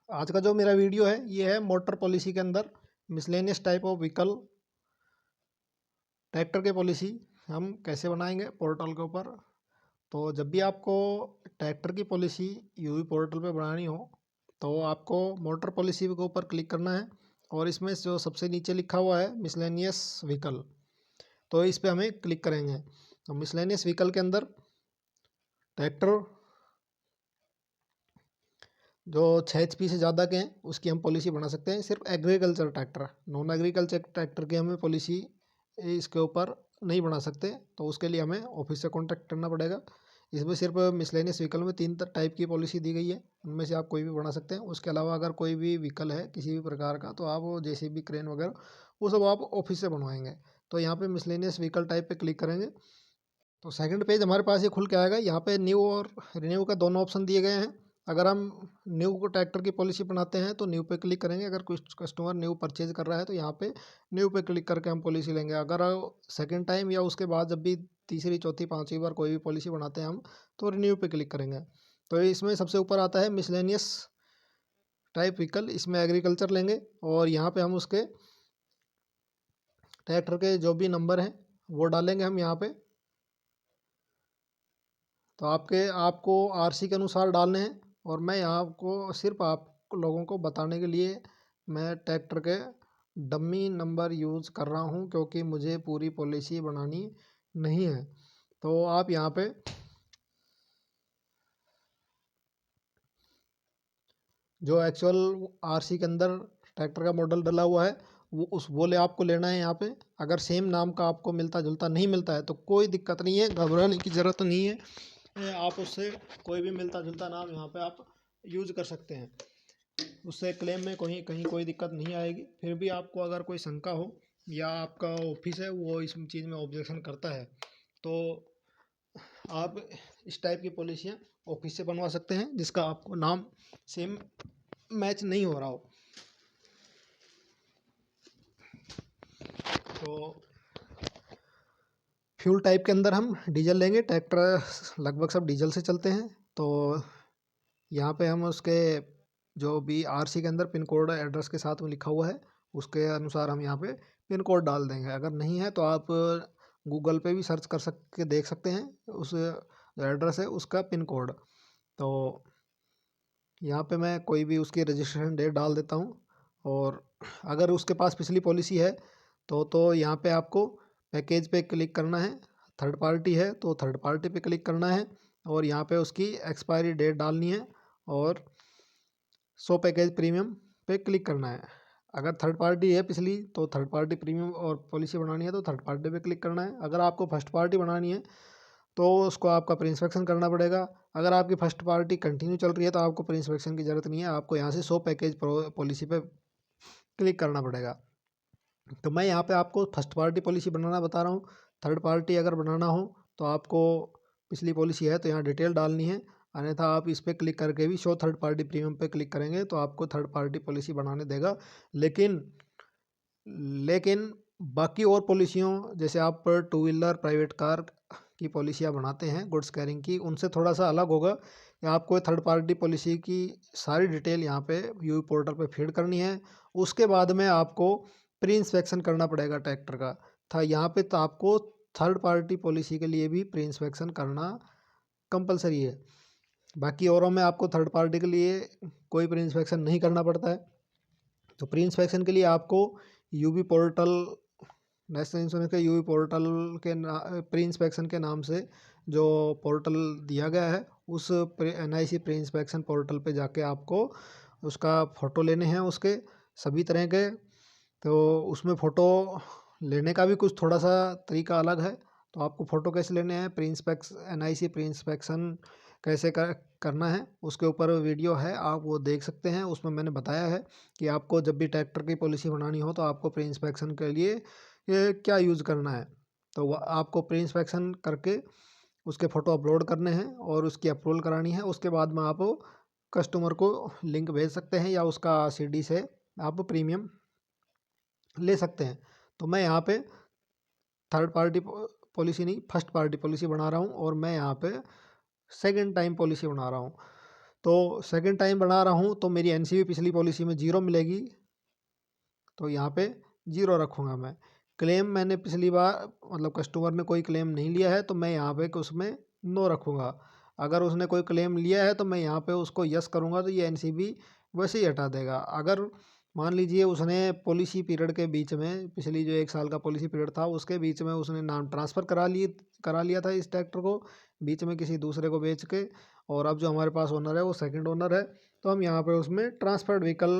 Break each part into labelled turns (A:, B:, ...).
A: आज का जो मेरा वीडियो है ये है मोटर पॉलिसी के अंदर miscellaneous type of vehicle tractor की पॉलिसी हम कैसे बनाएंगे पोर्टल के ऊपर। तो जब भी आपको ट्रैक्टर की पॉलिसी यूवी पोर्टल पे बनानी हो तो आपको मोटर पॉलिसी के ऊपर क्लिक करना है और इसमें जो सबसे नीचे लिखा हुआ है मिसलेनियस व्हीकल, तो इस पे हमें क्लिक करेंगे। तो मिसलेनियस व्हीकल के अंदर ट्रैक्टर जो 6 HP से ज़्यादा के हैं उसकी हम पॉलिसी बना सकते हैं। सिर्फ agriculture tractor, non agriculture tractor की हमें पॉलिसी इसके ऊपर नहीं बना सकते, तो उसके लिए हमें ऑफिस से कॉन्टैक्ट करना पड़ेगा। इसमें सिर्फ मिसलेनियस व्हीकल में 3 टाइप की पॉलिसी दी गई है, उनमें से आप कोई भी बना सकते हैं। उसके अलावा अगर कोई भी व्हीकल है किसी भी प्रकार का तो आप वो JCB क्रेन वगैरह वो सब आप ऑफिस से बनवाएंगे। तो यहाँ पे मिसलेनियस व्हीकल टाइप पे क्लिक करेंगे तो सेकंड पेज हमारे पास ये खुल के आएगा। यहाँ पे न्यू और रिन्यू का दोनों ऑप्शन दिए गए हैं। अगर हम न्यू को ट्रैक्टर की पॉलिसी बनाते हैं तो न्यू पे क्लिक करेंगे। अगर कुछ कस्टमर न्यू परचेज कर रहा है तो यहाँ पे न्यू पे क्लिक करके हम पॉलिसी लेंगे। अगर सेकंड टाइम या उसके बाद जब भी तीसरी चौथी पाँचवीं बार कोई भी पॉलिसी बनाते हैं हम तो रिन्यू पे क्लिक करेंगे। तो इसमें सबसे ऊपर आता है मिसलेनियस टाइप व्हीकल, इसमें एग्रीकल्चर लेंगे और यहाँ पे हम उसके ट्रैक्टर के जो भी नंबर हैं वो डालेंगे हम यहाँ पे। तो आपको RC के अनुसार डालने हैं और मैं यहाँ को सिर्फ आप लोगों को बताने के लिए मैं ट्रैक्टर के डमी नंबर यूज़ कर रहा हूँ, क्योंकि मुझे पूरी पॉलिसी बनानी नहीं है। तो आप यहाँ पे जो एक्चुअल RC के अंदर ट्रैक्टर का मॉडल डला हुआ है वो आपको लेना है यहाँ पे। अगर सेम नाम का आपको मिलता जुलता नहीं मिलता है तो कोई दिक्कत नहीं है, घबराने की ज़रूरत नहीं है। आप उससे कोई भी मिलता जुलता नाम यहाँ पे आप यूज़ कर सकते हैं, उससे क्लेम में कहीं कहीं कोई दिक्कत नहीं आएगी। फिर भी आपको अगर कोई शंका हो या आपका ऑफिस है वो इस चीज़ में ऑब्जेक्शन करता है तो आप इस टाइप की पॉलिसियाँ ऑफिस से बनवा सकते हैं जिसका आपको नाम सेम मैच नहीं हो रहा हो। तो फ्यूल टाइप के अंदर हम डीजल लेंगे, ट्रैक्टर लगभग सब डीजल से चलते हैं। तो यहाँ पे हम उसके जो भी RC के अंदर पिन कोड एड्रेस के साथ में लिखा हुआ है उसके अनुसार हम यहाँ पे पिन कोड डाल देंगे। अगर नहीं है तो आप गूगल पे भी सर्च कर सकते देख सकते हैं उस जो एड्रेस है उसका पिन कोड। तो यहाँ पे मैं कोई भी उसकी रजिस्ट्रेशन डेट डाल देता हूँ। और अगर उसके पास पिछली पॉलिसी है तो यहाँ पे आपको पैकेज पे क्लिक करना है। थर्ड पार्टी है तो थर्ड पार्टी पे क्लिक करना है और यहाँ पे उसकी एक्सपायरी डेट डालनी है और शो पैकेज प्रीमियम पे क्लिक करना है। अगर थर्ड पार्टी है पिछली तो थर्ड पार्टी प्रीमियम और पॉलिसी बनानी है तो थर्ड पार्टी पे क्लिक करना है। अगर आपको फर्स्ट पार्टी बनानी है तो उसको आपका प्री इंस्पेक्शन करना पड़ेगा। अगर आपकी फर्स्ट पार्टी कंटिन्यू चल रही है तो आपको प्री इंस्पेक्शन की ज़रूरत नहीं है, आपको यहाँ से शो पैकेज पॉलिसी पे क्लिक करना पड़ेगा। तो मैं यहाँ पे आपको फर्स्ट पार्टी पॉलिसी बनाना बता रहा हूँ। थर्ड पार्टी अगर बनाना हो तो आपको पिछली पॉलिसी है तो यहाँ डिटेल डालनी है, अन्यथा आप इस पर क्लिक करके भी शो थर्ड पार्टी प्रीमियम पे क्लिक करेंगे तो आपको थर्ड पार्टी पॉलिसी बनाने देगा। लेकिन लेकिन बाकी और पॉलिसियों जैसे आप टू व्हीलर प्राइवेट कार की पॉलिसियाँ बनाते हैं गुड्स कैरिंग की, उनसे थोड़ा सा अलग होगा। यहाँ आपको थर्ड पार्टी पॉलिसी की सारी डिटेल यहाँ पे यूवी पोर्टल पे फीड करनी है। उसके बाद में आपको प्री इंस्पेक्शन करना पड़ेगा ट्रैक्टर का। था यहाँ पे तो आपको थर्ड पार्टी पॉलिसी के लिए भी प्री इंस्पेक्शन करना कंपलसरी है। बाकी औरों में आपको थर्ड पार्टी के लिए कोई प्री इंस्पेक्शन नहीं करना पड़ता है। तो प्री इंस्पेक्शन के लिए आपको यूवी पोर्टल नेशनल इंश्योरेंस के यूवी पोर्टल के प्री इंस्पेक्शन के नाम से जो पोर्टल दिया गया है उस NIC प्री इंस्पेक्शन पोर्टल पे जाके आपको उसका फ़ोटो लेने हैं उसके सभी तरह के। तो उसमें फ़ोटो लेने का भी कुछ थोड़ा सा तरीका अलग है। तो आपको फ़ोटो कैसे लेने हैं, NIC प्री इंस्पेक्शन कैसे करना है उसके ऊपर वीडियो है, आप वो देख सकते हैं। उसमें मैंने बताया है कि आपको जब भी ट्रैक्टर की पॉलिसी बनानी हो तो आपको प्री इंस्पेक्शन के लिए ये क्या यूज़ करना है। तो वह आपको प्री इंस्पेक्शन करके उसके फ़ोटो अपलोड करने हैं और उसकी अप्रूवल करानी है। उसके बाद में आप कस्टमर को लिंक भेज सकते हैं या उसका CD से आप प्रीमियम ले सकते हैं। तो मैं यहाँ पे थर्ड पार्टी पॉलिसी नहीं फर्स्ट पार्टी पॉलिसी बना रहा हूँ और मैं यहाँ पे सेकंड टाइम पॉलिसी बना रहा हूँ। तो सेकंड टाइम बना रहा हूँ तो मेरी एनसीबी पिछली पॉलिसी में 0 मिलेगी, तो यहाँ पे 0 रखूँगा मैं। क्लेम मैंने पिछली बार मतलब कस्टमर ने कोई क्लेम नहीं लिया है तो मैं यहाँ पे उसमें नो रखूँगा। अगर उसने कोई क्लेम लिया है तो मैं यहाँ पे उसको यस करूँगा तो ये एनसीबी वैसे ही हटा देगा। अगर मान लीजिए उसने पॉलिसी पीरियड के बीच में पिछली जो 1 साल का पॉलिसी पीरियड था उसके बीच में उसने नाम ट्रांसफ़र करा लिया था इस ट्रैक्टर को बीच में किसी दूसरे को बेच के, और अब जो हमारे पास ओनर है वो सेकंड ओनर है, तो हम यहाँ पे उसमें ट्रांसफर्ड व्हीकल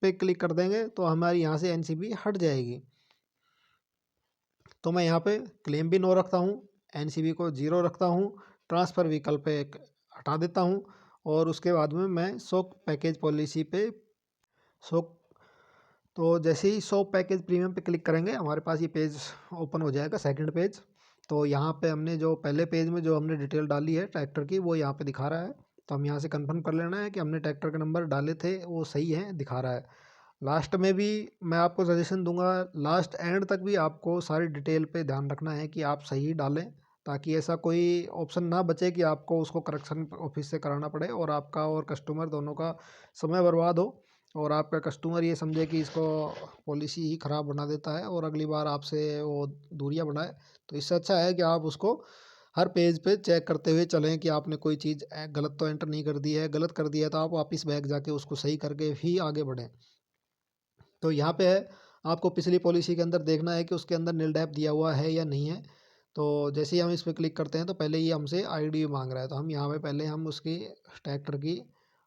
A: पे क्लिक कर देंगे तो हमारी यहाँ से एनसीबी हट जाएगी। तो मैं यहाँ पे क्लेम भी नो रखता हूँ, एनसीबी को 0 रखता हूँ, ट्रांसफ़र व्हीकल पे हटा देता हूँ, और उसके बाद में मैं शो पैकेज पॉलिसी पे शो तो जैसे ही शो पैकेज प्रीमियम पे क्लिक करेंगे हमारे पास ये पेज ओपन हो जाएगा, सेकंड पेज। तो यहाँ पे हमने जो पहले पेज में जो हमने डिटेल डाली है ट्रैक्टर की वो यहाँ पे दिखा रहा है, तो हम यहाँ से कंफर्म कर लेना है कि हमने ट्रैक्टर के नंबर डाले थे वो सही है, दिखा रहा है। लास्ट में भी मैं आपको सजेशन दूंगा, लास्ट एंड तक भी आपको सारी डिटेल पे ध्यान रखना है कि आप सही डालें, ताकि ऐसा कोई ऑप्शन ना बचे कि आपको उसको करेक्शन ऑफिस से कराना पड़े और आपका और कस्टमर दोनों का समय बर्बाद हो, और आपका कस्टमर ये समझे कि इसको पॉलिसी ही ख़राब बना देता है और अगली बार आपसे वो दूरियां बनाए। तो इससे अच्छा है कि आप उसको हर पेज पे चेक करते हुए चलें कि आपने कोई चीज़ गलत तो एंटर नहीं कर दी है, गलत कर दिया है तो आप वापस बैक जाके उसको सही करके ही आगे बढ़ें। तो यहाँ पे है, आपको पिछली पॉलिसी के अंदर देखना है कि उसके अंदर नील डैप दिया हुआ है या नहीं है। तो जैसे ही हम इस पर क्लिक करते हैं तो पहले ये हमसे आईडी मांग रहा है, तो हम यहाँ पे पहले हम उसकी ट्रैक्टर की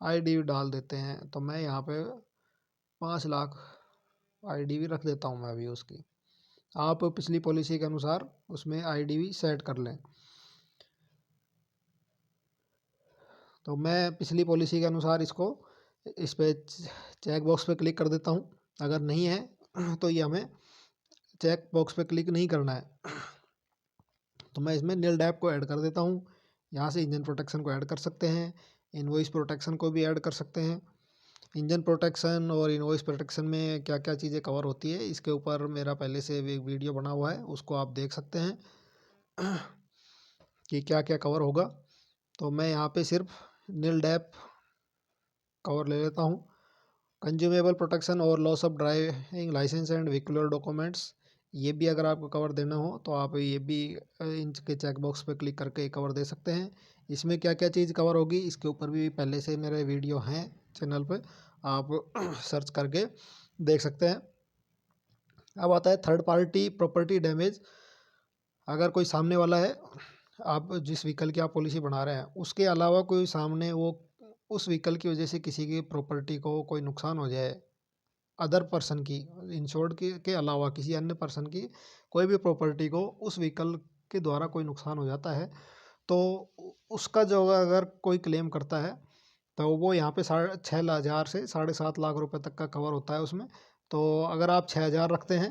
A: आईडी डाल देते हैं। तो मैं यहाँ पे 5 लाख आईडी भी रख देता हूँ मैं अभी उसकी। आप पिछली पॉलिसी के अनुसार उसमें आईडी भी सेट कर लें। तो मैं पिछली पॉलिसी के अनुसार इसको इस पे चेक बॉक्स पे क्लिक कर देता हूँ। अगर नहीं है तो ये हमें चेक बॉक्स पे क्लिक नहीं करना है। तो मैं इसमें नील डैप को ऐड कर देता हूँ। यहाँ से इंजन प्रोटेक्शन को ऐड कर सकते हैं, इनवॉइस प्रोटेक्शन को भी ऐड कर सकते हैं। इंजन प्रोटेक्शन और इनवॉइस प्रोटेक्शन में क्या क्या चीज़ें कवर होती है इसके ऊपर मेरा पहले से एक वीडियो बना हुआ है, उसको आप देख सकते हैं कि क्या क्या कवर होगा। तो मैं यहाँ पे सिर्फ नील डैप कवर ले लेता हूँ। कंज्यूमेबल प्रोटेक्शन और loss of driving licence and vehicular documents, ये भी अगर आपको कवर देना हो तो आप ये भी इनके चेक बॉक्स पे क्लिक करके कवर दे सकते हैं। इसमें क्या क्या चीज़ कवर होगी इसके ऊपर भी पहले से मेरे वीडियो हैं चैनल पे, आप सर्च करके देख सकते हैं। अब आता है थर्ड पार्टी प्रॉपर्टी डैमेज। अगर कोई सामने वाला है, आप जिस व्हीकल की आप पॉलिसी बना रहे हैं उसके अलावा कोई सामने वो उस व्हीकल की वजह से किसी की प्रॉपर्टी को कोई नुकसान हो जाए, अदर पर्सन की इंश्योर्ड के अलावा किसी अन्य पर्सन की कोई भी प्रॉपर्टी को उस व्हीकल के द्वारा कोई नुकसान हो जाता है, तो उसका जो अगर कोई क्लेम करता है तो वो यहाँ पे 6,500 से 7.5 लाख रुपए तक का कवर होता है उसमें। तो अगर आप 6,000 रखते हैं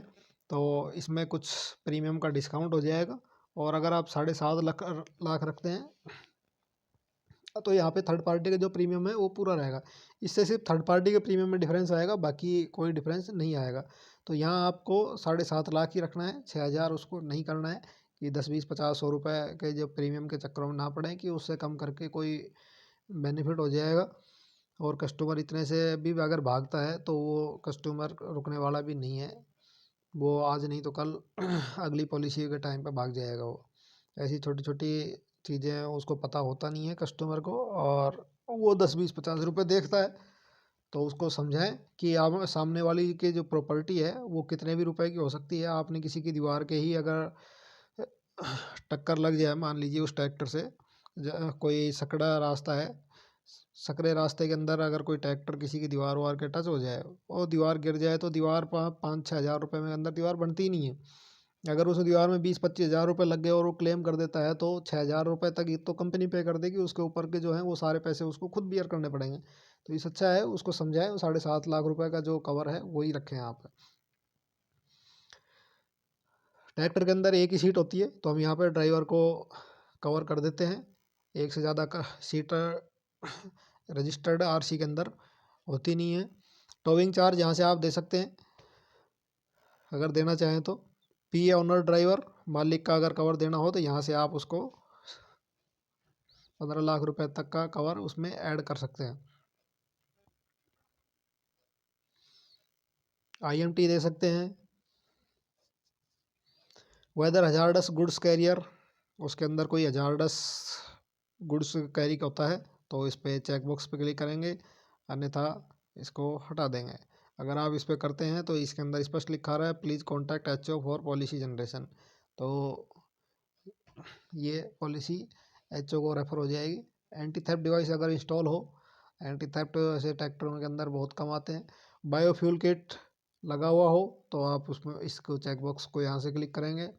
A: तो इसमें कुछ प्रीमियम का डिस्काउंट हो जाएगा, और अगर आप 7.5 लाख लाख रखते हैं तो यहाँ पे थर्ड पार्टी का जो प्रीमियम है वो पूरा रहेगा। इससे सिर्फ थर्ड पार्टी के प्रीमियम में डिफरेंस आएगा, बाकी कोई डिफरेंस नहीं आएगा। तो यहाँ आपको 7.5 लाख ही रखना है, 6,000 उसको नहीं करना है कि 10, 20, 50, 100 रुपये के जो प्रीमियम के चक्करों में ना पड़े कि उससे कम करके कोई बेनिफिट हो जाएगा। और कस्टमर इतने से भी अगर भागता है तो वो कस्टमर रुकने वाला भी नहीं है, वो आज नहीं तो कल अगली पॉलिसी के टाइम पे भाग जाएगा वो। ऐसी छोटी छोटी चीज़ें उसको पता होता नहीं है कस्टमर को, और वो 10, 20, 50 रुपये देखता है। तो उसको समझाएं कि आप सामने वाली की जो प्रॉपर्टी है वो कितने भी रुपए की हो सकती है। आपने किसी की दीवार के ही अगर टक्कर लग जाए, मान लीजिए उस ट्रैक्टर से कोई सकड़ा रास्ता है, सकरे रास्ते के अंदर अगर कोई ट्रैक्टर किसी की दीवार वार के टच हो जाए और दीवार गिर जाए तो दीवार 5-6 हज़ार रुपये में अंदर दीवार बनती ही नहीं है। अगर उस दीवार में 20-25 हज़ार रुपये लग गए और वो क्लेम कर देता है तो 6,000 रुपये तक ही तो कंपनी पे कर देगी, उसके ऊपर के जो है वो सारे पैसे उसको खुद बियर करने पड़ेंगे। तो इससे अच्छा है उसको समझाएं, 7.5 लाख रुपये का जो कवर है वही रखें आप। ट्रैक्टर के अंदर एक ही सीट होती है तो हम यहाँ पर ड्राइवर को कवर कर देते हैं। एक से ज़्यादा का सीट रजिस्टर्ड आरसी के अंदर होती नहीं है। टोविंग चार्ज यहाँ से आप दे सकते हैं अगर देना चाहें तो। पी ए ओनर ड्राइवर, मालिक का अगर कवर देना हो तो यहाँ से आप उसको 15 लाख रुपए तक का कवर उसमें ऐड कर सकते हैं। IMT दे सकते हैं। वेदर हजार्डस गुड्स कैरियर, उसके अंदर कोई हजार्डस गुड्स कैरी होता है तो इस पर चेक बॉक्स पे क्लिक करेंगे, अन्यथा इसको हटा देंगे। अगर आप इस पर करते हैं तो इसके अंदर स्पष्ट लिखा रहा है please contact HO for policy generation, तो ये पॉलिसी HO को रेफर हो जाएगी। एंटी थेफ्ट डिवाइस अगर इंस्टॉल हो, एंटी थेफ्ट ऐसे ट्रैक्टरों के अंदर बहुत कम आते हैं। बायोफ्यूल किट लगा हुआ हो तो आप उसमें इसको चेक बॉक्स को यहाँ से क्लिक करेंगे।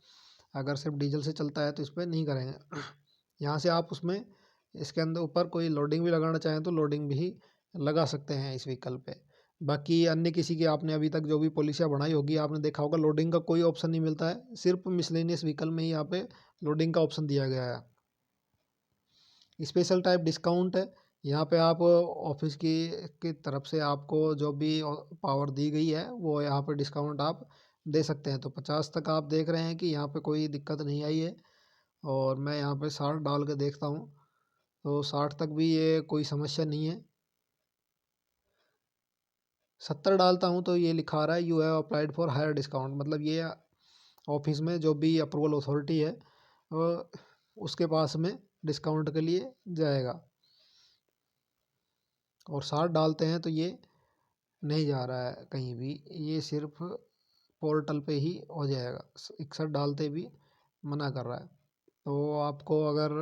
A: अगर सिर्फ डीजल से चलता है तो इस पर नहीं करेंगे। यहाँ से आप उसमें इसके अंदर ऊपर कोई लोडिंग भी लगाना चाहें तो लोडिंग भी लगा सकते हैं इस व्हीकल पे। बाकी अन्य किसी की आपने अभी तक जो भी पॉलिसियाँ बनाई होगी आपने देखा होगा लोडिंग का कोई ऑप्शन नहीं मिलता है, सिर्फ मिसलेनियस व्हीकल में ही यहाँ पे लोडिंग का ऑप्शन दिया गया है। स्पेशल टाइप डिस्काउंट है, यहाँ पे आप ऑफिस की तरफ से आपको जो भी पावर दी गई है वो यहाँ पे डिस्काउंट आप दे सकते हैं। तो 50 तक आप देख रहे हैं कि यहाँ पे कोई दिक्कत नहीं आई है, और मैं यहाँ पे 60 डाल के देखता हूँ तो 60 तक भी ये कोई समस्या नहीं है। 70 डालता हूँ तो ये लिखा रहा है you have applied for higher discount, मतलब ये ऑफिस में जो भी अप्रूवल अथॉरिटी है उसके पास में डिस्काउंट के लिए जाएगा। और 60 डालते हैं तो ये नहीं जा रहा है कहीं भी, ये सिर्फ पोर्टल पे ही हो जाएगा। 61 डालते भी मना कर रहा है। तो आपको अगर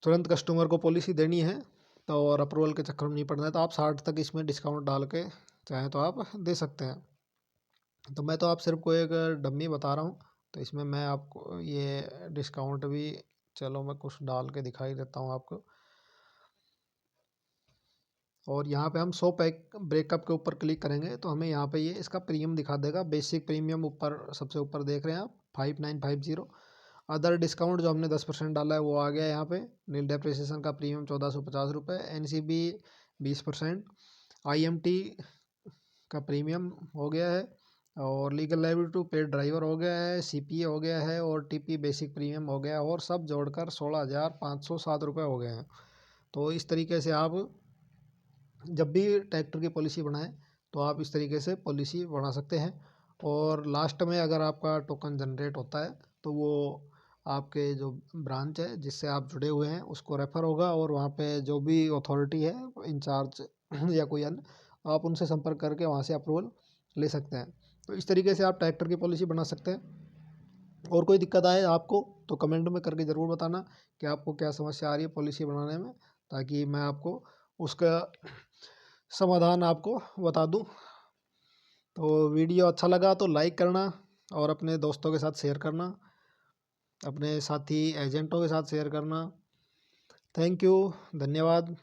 A: तुरंत कस्टमर को पॉलिसी देनी है तो और अप्रूवल के चक्कर में नहीं पड़ना है तो आप 60 तक इसमें डिस्काउंट डाल के चाहें तो आप दे सकते हैं। तो मैं तो आप सिर्फ को एक डम्मी बता रहा हूँ, तो इसमें मैं आपको ये डिस्काउंट भी, चलो मैं कुछ डाल के दिखाई देता हूँ आपको। और यहाँ पे हम 100 पैक ब्रेकअप के ऊपर क्लिक करेंगे तो हमें यहाँ पे ये इसका प्रीमियम दिखा देगा। बेसिक प्रीमियम ऊपर सबसे ऊपर देख रहे हैं आप 5950। अदर डिस्काउंट जो हमने 10% डाला है वो आ गया यहाँ पे। नील डेप्रिसिएशन का प्रीमियम 1450 रुपये, NCB 20%, IMT का प्रीमियम हो गया है, और legal liability to paid driver हो गया है, CPA हो गया है, और TP बेसिक प्रीमियम हो गया है, और सब जोड़कर 16,507 रुपये हो गए हैं। तो इस तरीके से आप जब भी ट्रैक्टर की पॉलिसी बनाएं तो आप इस तरीके से पॉलिसी बना सकते हैं। और लास्ट में अगर आपका टोकन जनरेट होता है तो वो आपके जो ब्रांच है जिससे आप जुड़े हुए हैं उसको रेफ़र होगा, और वहाँ पे जो भी अथॉरिटी है इंचार्ज या कोई अन्य, आप उनसे संपर्क करके वहाँ से अप्रूवल ले सकते हैं। तो इस तरीके से आप ट्रैक्टर की पॉलिसी बना सकते हैं। और कोई दिक्कत आए आपको तो कमेंट में करके ज़रूर बताना कि आपको क्या समस्या आ रही है पॉलिसी बनाने में, ताकि मैं आपको उसका समाधान आपको बता दूं। तो वीडियो अच्छा लगा तो लाइक करना, और अपने दोस्तों के साथ शेयर करना, अपने साथी एजेंटों के साथ शेयर करना। थैंक यू, धन्यवाद।